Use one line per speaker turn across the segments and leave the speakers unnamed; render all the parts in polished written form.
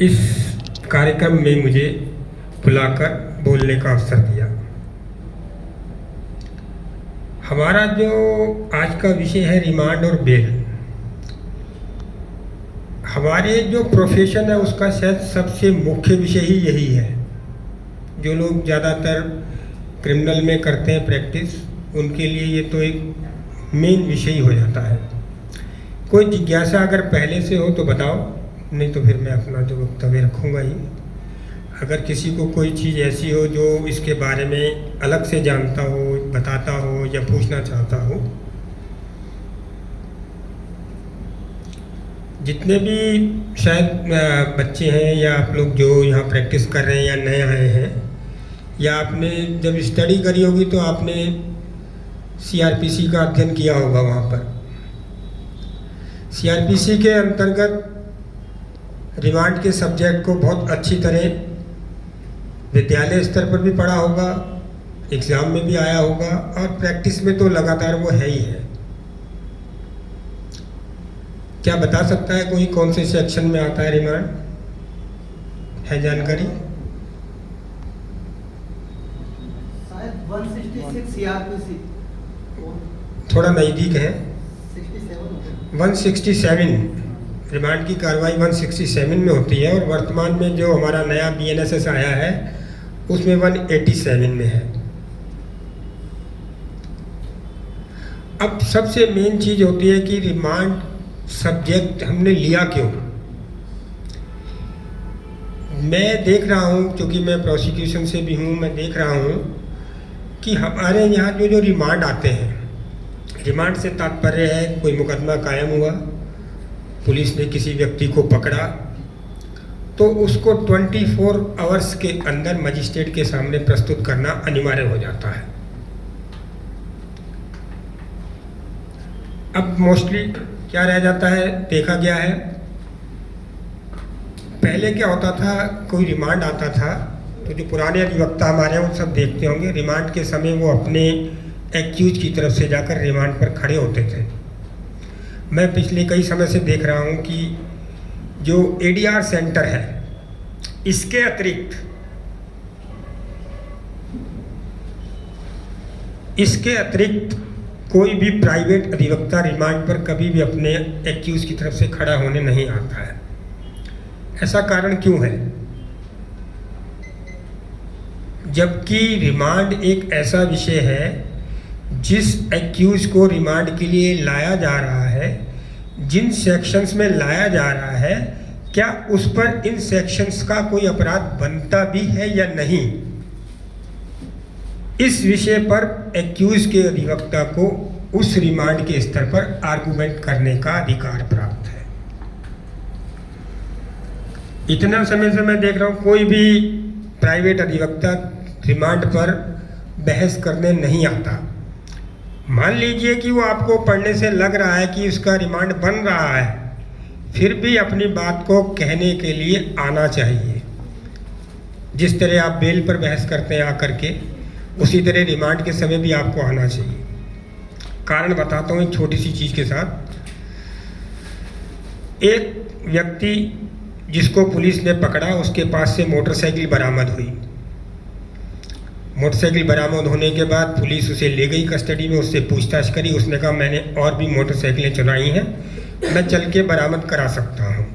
इस कार्यक्रम में मुझे बुलाकर बोलने का अवसर दिया। हमारा जो आज का विषय है रिमांड और बेल, हमारे जो प्रोफेशन है उसका शायद सबसे मुख्य विषय ही यही है। जो लोग ज़्यादातर क्रिमिनल में करते हैं प्रैक्टिस, उनके लिए ये तो एक मेन विषय ही हो जाता है। कोई जिज्ञासा अगर पहले से हो तो बताओ, नहीं तो फिर मैं अपना जो वक्तव्य रखूँगा ही। अगर किसी को कोई चीज़ ऐसी हो जो इसके बारे में अलग से जानता हो, बताता हो या पूछना चाहता हो। जितने भी शायद बच्चे हैं या आप लोग जो यहाँ प्रैक्टिस कर रहे हैं या नए आए हैं, या आपने जब स्टडी करी होगी तो आपने सीआरपीसी का अध्ययन किया होगा। वहाँ पर सीआरपीसी के अंतर्गत रिमांड के सब्जेक्ट को बहुत अच्छी तरह विद्यालय स्तर पर भी पढ़ा होगा, एग्ज़ाम में भी आया होगा, और प्रैक्टिस में तो लगातार वो है ही है। क्या बता सकता है कोई कौन से सेक्शन में आता है रिमांड? है जानकारी?
शायद 166 सीआरपीसी
थोड़ा नज़दीक है। 167 रिमांड की कार्रवाई 167 में होती है, और वर्तमान में जो हमारा नया बीएनएसएस आया है उसमें 187 में है। अब सबसे मेन चीज़ होती है कि रिमांड सब्जेक्ट हमने लिया क्यों। मैं देख रहा हूँ, क्योंकि मैं प्रोसिक्यूशन से भी हूँ, मैं देख रहा हूँ कि हमारे यहाँ जो रिमांड आते हैं, रिमांड से तात्पर्य है कोई मुकदमा कायम हुआ, पुलिस ने किसी व्यक्ति को पकड़ा, तो उसको 24 आवर्स के अंदर मजिस्ट्रेट के सामने प्रस्तुत करना अनिवार्य हो जाता है। अब मोस्टली क्या रह जाता है, देखा गया है, पहले क्या होता था, कोई रिमांड आता था तो जो पुराने अधिवक्ता हमारे हैं वो सब देखते होंगे, रिमांड के समय वो अपने एक्यूज की तरफ से जाकर रिमांड पर खड़े होते थे। मैं पिछले कई समय से देख रहा हूँ कि जो एडीआर सेंटर है, इसके अतिरिक्त कोई भी प्राइवेट अधिवक्ता रिमांड पर कभी भी अपने एक्यूज की तरफ से खड़ा होने नहीं आता है। ऐसा कारण क्यों है? जबकि रिमांड एक ऐसा विषय है जिस एक्यूज को रिमांड के लिए लाया जा रहा है, जिन सेक्शंस में लाया जा रहा है, क्या उस पर इन सेक्शंस का कोई अपराध बनता भी है या नहीं, इस विषय पर एक्यूज के अधिवक्ता को उस रिमांड के स्तर पर आर्गुमेंट करने का अधिकार प्राप्त है। इतना समय से मैं देख रहा हूँ कोई भी प्राइवेट अधिवक्ता रिमांड पर बहस करने नहीं आता। मान लीजिए कि वो आपको पढ़ने से लग रहा है कि उसका रिमांड बन रहा है, फिर भी अपनी बात को कहने के लिए आना चाहिए। जिस तरह आप बेल पर बहस करते हैं आकर के, उसी तरह रिमांड के समय भी आपको आना चाहिए। कारण बताता हूँ एक छोटी सी चीज़ के साथ। एक व्यक्ति जिसको पुलिस ने पकड़ा, उसके पास से मोटरसाइकिल बरामद हुई। मोटरसाइकिल बरामद होने के बाद पुलिस उसे ले गई कस्टडी में, उससे पूछताछ करी। उसने कहा मैंने और भी मोटरसाइकिलें चुराई हैं, मैं चल के बरामद करा सकता हूँ।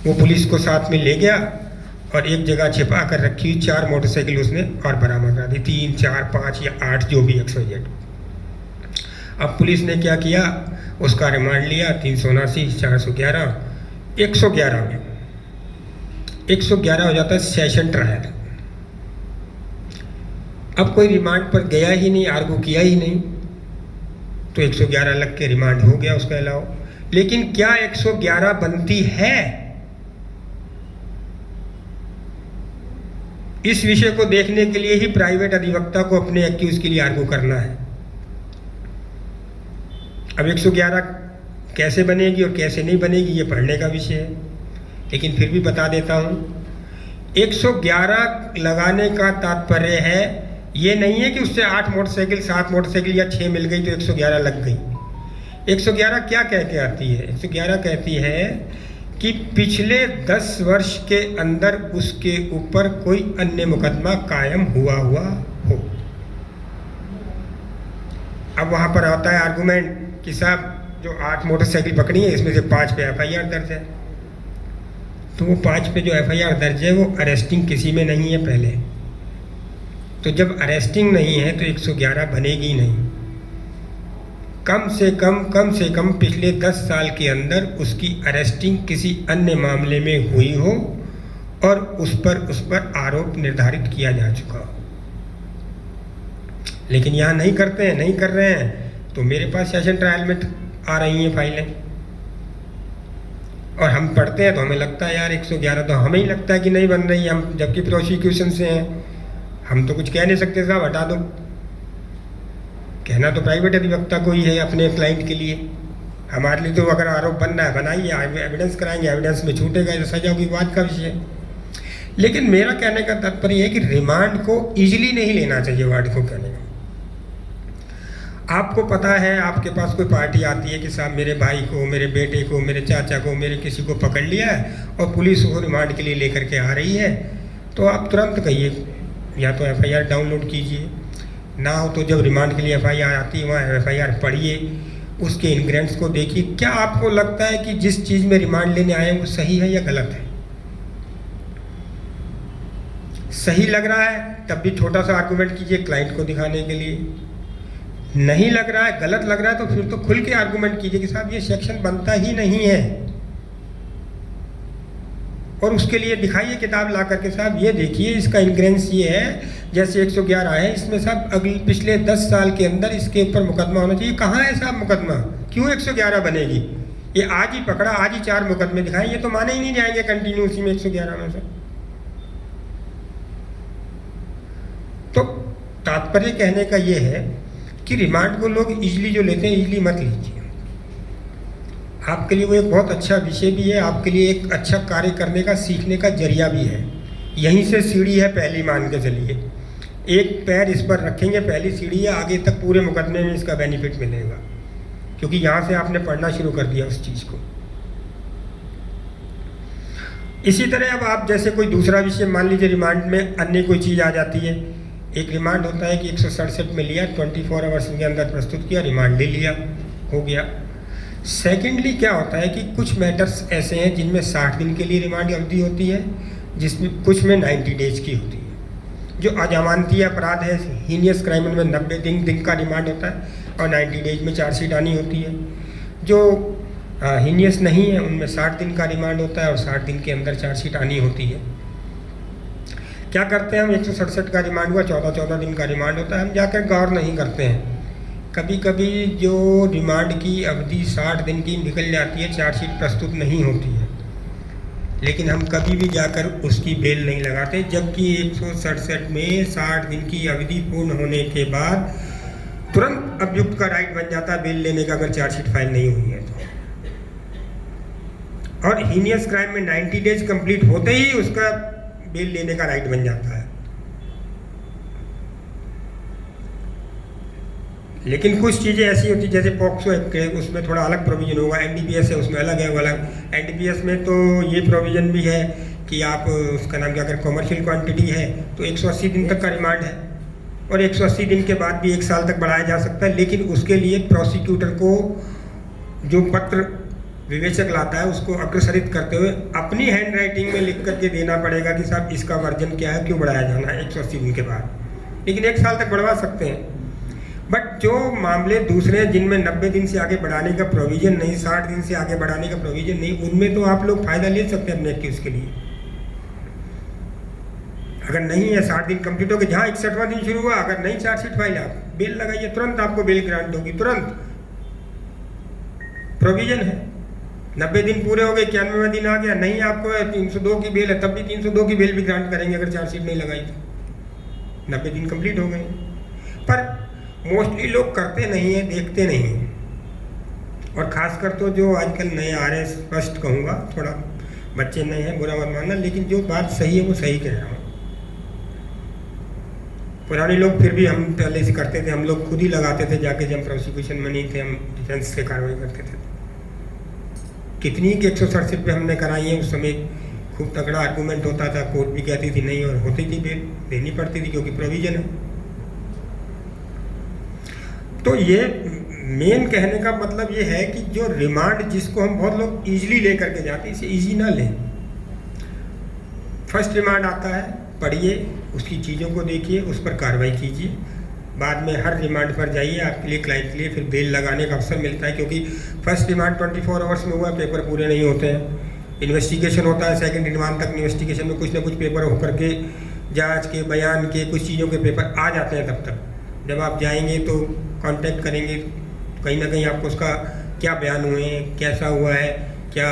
वो पुलिस को साथ में ले गया और एक जगह छिपा कर रखी हुई 4 मोटरसाइकिल उसने और बरामद करा दी, 3, 4, 5 या 8 जो भी XYZ। अब पुलिस ने क्या किया, उसका रिमांड लिया 379, 411, 111 में 111 हो जाता है सेशन ट्रायल। अब कोई रिमांड पर गया ही नहीं, आर्गू किया ही नहीं, तो 111 लग के रिमांड हो गया उसका अलाव। लेकिन क्या 111 बनती है? इस विषय को देखने के लिए ही प्राइवेट अधिवक्ता को अपने एक्यूज के लिए आर्गू करना है। अब 111 कैसे बनेगी और कैसे नहीं बनेगी ये पढ़ने का विषय है, लेकिन फिर भी बता देता हूँ। 111 लगाने का तात्पर्य है, ये नहीं है कि उससे 8 मोटरसाइकिल, 7 मोटरसाइकिल या 6 मिल गई तो 111 लग गई। 111 क्या कह के आती है? 111 कहती है कि पिछले 10 वर्ष के अंदर उसके ऊपर कोई अन्य मुकदमा कायम हुआ हो। अब वहाँ पर आता है आर्गुमेंट कि साहब जो 8 मोटरसाइकिल पकड़ी है इसमें से 5 पे FIR दर्ज है। तो वो 5 पे जो FIR दर्ज है वो अरेस्टिंग किसी में नहीं है पहले। तो जब अरेस्टिंग नहीं है तो 111 बनेगी नहीं। कम से कम पिछले 10 साल के अंदर उसकी अरेस्टिंग किसी अन्य मामले में हुई हो और उस पर आरोप निर्धारित किया जा चुका हो। लेकिन यहाँ नहीं कर रहे हैं तो मेरे पास सेशन ट्रायल में आ रही हैं फाइलें और हम पढ़ते हैं तो हमें लगता है यार 111 तो हमें ही लगता है कि नहीं बन रही, हम जबकि प्रोसिक्यूशन से हैं। हम तो कुछ कह नहीं सकते साहब हटा दो, कहना तो प्राइवेट अधिवक्ता को ही है अपने क्लाइंट के लिए। हमारे लिए तो अगर आरोप बन रहा है बनाइए, एविडेंस कराएंगे, एविडेंस में छूटेगा तो सजा की बात का विषय है। लेकिन मेरा कहने का तात्पर्य है कि रिमांड को ईजिली नहीं लेना चाहिए। वार्ड को कहने का आपको पता है, आपके पास कोई पार्टी आती है कि साहब मेरे भाई को, मेरे बेटे को, मेरे चाचा को, मेरे किसी को पकड़ लिया है और पुलिस वो रिमांड के लिए लेकर के आ रही है, तो आप तुरंत कहिए या तो FIR डाउनलोड कीजिए, ना हो तो जब रिमांड के लिए FIR आती है वहाँ FIR पढ़िए, उसके इंग्रेडिएंट्स को देखिए। क्या आपको लगता है कि जिस चीज़ में रिमांड लेने आए हैं वो सही है या गलत है? सही लग रहा है तब भी छोटा सा आर्गूमेंट कीजिए क्लाइंट को दिखाने के लिए। नहीं लग रहा है, गलत लग रहा है, तो फिर तो खुल के आर्गूमेंट कीजिए कि साहब ये सेक्शन बनता ही नहीं है, और उसके लिए दिखाइए किताब ला करके साहब ये देखिए इसका इंग्रेडिएंट्स ये है, जैसे 111 है इसमें साहब अगले पिछले 10 साल के अंदर इसके ऊपर मुकदमा होना चाहिए। कहाँ है साहब मुकदमा? क्यों 111 बनेगी? ये आज ही पकड़ा, आज ही 4 मुकदमे दिखाएं, ये तो माने ही नहीं जाएंगे कंटिन्यू उसी में 111 में से। तो तात्पर्य कहने का ये है कि रिमांड को लोग इजली जो लेते हैं, इजली मत लीजिए। आपके लिए वो एक बहुत अच्छा विषय भी है, आपके लिए एक अच्छा कार्य करने का, सीखने का जरिया भी है। यहीं से सीढ़ी है पहली, मान के चलिए एक पैर इस पर रखेंगे, पहली सीढ़ी है, आगे तक पूरे मुकदमे में इसका बेनिफिट मिलेगा, क्योंकि यहाँ से आपने पढ़ना शुरू कर दिया उस चीज़ को। इसी तरह अब आप जैसे कोई दूसरा विषय मान लीजिए, रिमांड में अन्य कोई चीज़ आ जाती है। एक रिमांड होता है कि 167 में लिया, 24 आवर्स के अंदर प्रस्तुत किया, रिमांड ले लिया, हो गया। सेकेंडली क्या होता है कि कुछ मैटर्स ऐसे हैं जिनमें 60 दिन के लिए रिमांड अवधि होती है, जिसमें कुछ में 90 डेज की होती है। जो अजमानती अपराध है, हीनियस क्राइम, में 90 दिन का रिमांड होता है और 90 डेज में चार्जशीट आनी होती है। जो हीनियस नहीं है उनमें 60 दिन का रिमांड होता है और 60 दिन के अंदर चार्जशीट आनी होती है। क्या करते हैं हम, 167 का रिमांड हुआ, 14 दिन का रिमांड होता है, हम जाकर गौर नहीं करते हैं। कभी कभी जो रिमांड की अवधि 60 दिन की निकल जाती है, चार्जशीट प्रस्तुत नहीं होती है, लेकिन हम कभी भी जाकर उसकी बेल नहीं लगाते, जबकि 167 में 60 दिन की अवधि पूर्ण होने के बाद तुरंत अभियुक्त का राइट बन जाता है बेल लेने का, अगर चार्जशीट फाइल नहीं हुई है तो। और हीनियस क्राइम में 90 डेज कंप्लीट होते ही उसका बेल लेने का राइट बन जाता है। लेकिन कुछ चीज़ें ऐसी होती जैसे पॉक्सो एक्ट है, उसमें थोड़ा अलग प्रोविजन होगा, NDPS है उसमें अलग है, वो अलग। NDPS में तो ये प्रोविजन भी है कि आप उसका नाम क्या, अगर कॉमर्शियल क्वांटिटी है तो 180 दिन तक का रिमांड है, और 180 दिन के बाद भी 1 साल तक बढ़ाया जा सकता है। लेकिन उसके लिए प्रोसिक्यूटर को जो पत्र विवेचक लाता है उसको अग्रसरित करते हुए अपनी हैंड राइटिंग में लिख करके देना पड़ेगा कि साहब इसका वर्जन क्या है, क्यों बढ़ाया जाना है 180 दिन के बाद। लेकिन 1 साल तक बढ़वा सकते हैं। बट जो मामले दूसरे हैं जिनमें 90 दिन से आगे बढ़ाने का प्रोविजन नहीं, 60 दिन से आगे बढ़ाने का प्रोविजन नहीं, उनमें तो आप लोग फ़ायदा ले सकते हैं अपने एक्यूज़ के लिए। अगर नहीं है 60 दिन कंप्लीट हो गए, जहाँ 61वां दिन शुरू हुआ, अगर नहीं चार्जशीट फाइल, आप बेल लगाइए, तुरंत आपको बेल ग्रांट होगी, तुरंत प्रोविजन है। 90 दिन पूरे हो गए, 91वां दिन आ गया, नहीं आपको 302 की बेल है, तब भी 302 की बेल भी ग्रांट करेंगे अगर चार्जशीट नहीं लगाई तो। 90 दिन कंप्लीट हो गए। पर मोस्टली लोग करते नहीं हैं, देखते नहीं हैं, और ख़ासकर तो जो आजकल नए आ रहे हैं, स्पष्ट कहूँगा, थोड़ा बच्चे नए हैं, बुरा मत मानना, लेकिन जो बात सही है वो सही कह रहा हूँ। पुराने लोग फिर भी, हम पहले से करते थे, हम लोग खुद ही लगाते थे जाके, जब प्रोसिक्यूशन में नहीं थे हम डिफेंस से कार्रवाई करते थे। कितनी कि 167 पे हमने कराई है, उस समय खूब तगड़ा आर्गूमेंट होता था, कोर्ट भी कहती थी नहीं और होती थी, बेल देनी पड़ती थी क्योंकि प्रोविजन है। तो ये मेन कहने का मतलब ये है कि जो रिमांड जिसको हम बहुत लोग ईजिली लेकर के जाते हैं, इसे ईजी ना लें। फर्स्ट रिमांड आता है, पढ़िए, उसकी चीज़ों को देखिए, उस पर कार्रवाई कीजिए, बाद में हर रिमांड पर जाइए, आपके लिए क्लाइंट के लिए फिर बेल लगाने का अवसर मिलता है, क्योंकि फर्स्ट रिमांड 24 आवर्स में हुआ, पेपर पूरे नहीं होते हैं, इन्वेस्टिगेशन होता है, सेकंड रिमांड तक इन्वेस्टिगेशन में कुछ ना कुछ पेपर होकर के, जांच के, बयान के, कुछ चीज़ों के पेपर आ जाते हैं। तब तक जब आप जाएंगे तो कांटेक्ट करेंगे, कहीं ना कहीं आपको उसका क्या बयान हुए हैं, कैसा हुआ है, क्या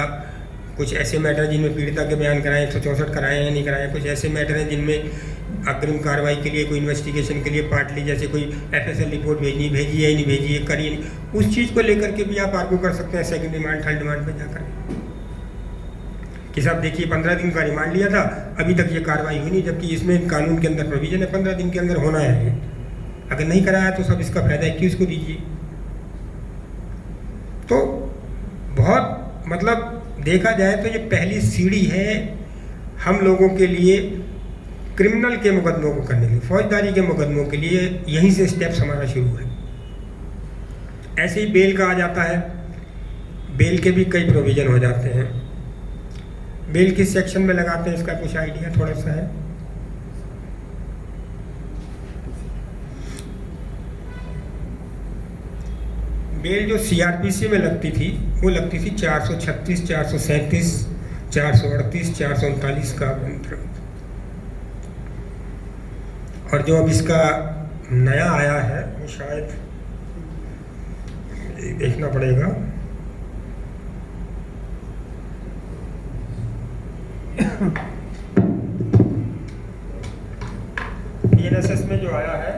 कुछ ऐसे मैटर जिनमें पीड़िता के बयान कराएं, 164 कराएं या नहीं कराएं, कुछ ऐसे मैटर हैं जिनमें अग्रिम कार्रवाई के लिए, कोई इन्वेस्टिगेशन के लिए पार्टली जैसे कोई FSL रिपोर्ट भेजी है या नहीं भेजी है, करिए नहीं, उस चीज़ को लेकर के भी आप आर्गू कर सकते हैं सेकंड रिमांड, थर्ड रिमांड पर जाकर कि साहब देखिए 15 दिन का रिमांड लिया था, अभी तक ये कार्रवाई हुई नहीं, जबकि इसमें कानून के अंदर प्रोविजन है 15 दिन के अंदर होना है। अगर नहीं कराया तो सब इसका फायदा 21 को दीजिए। तो बहुत मतलब देखा जाए तो ये पहली सीढ़ी है हम लोगों के लिए क्रिमिनल के मुकदमों को करने के लिए, फौजदारी के मुकदमों के लिए यहीं से स्टेप्स हमारा शुरू है। ऐसे ही बेल का आ जाता है, बेल के भी कई प्रोविज़न हो जाते हैं। बेल किस सेक्शन में लगाते हैं इसका कुछ आइडिया थोड़ा सा है? बेल जो CRPC में लगती थी वो लगती थी 436, 437, 438, 439 का अंतर्गत। और जो अब इसका नया आया है वो शायद देखना पड़ेगा, BNSS में जो आया है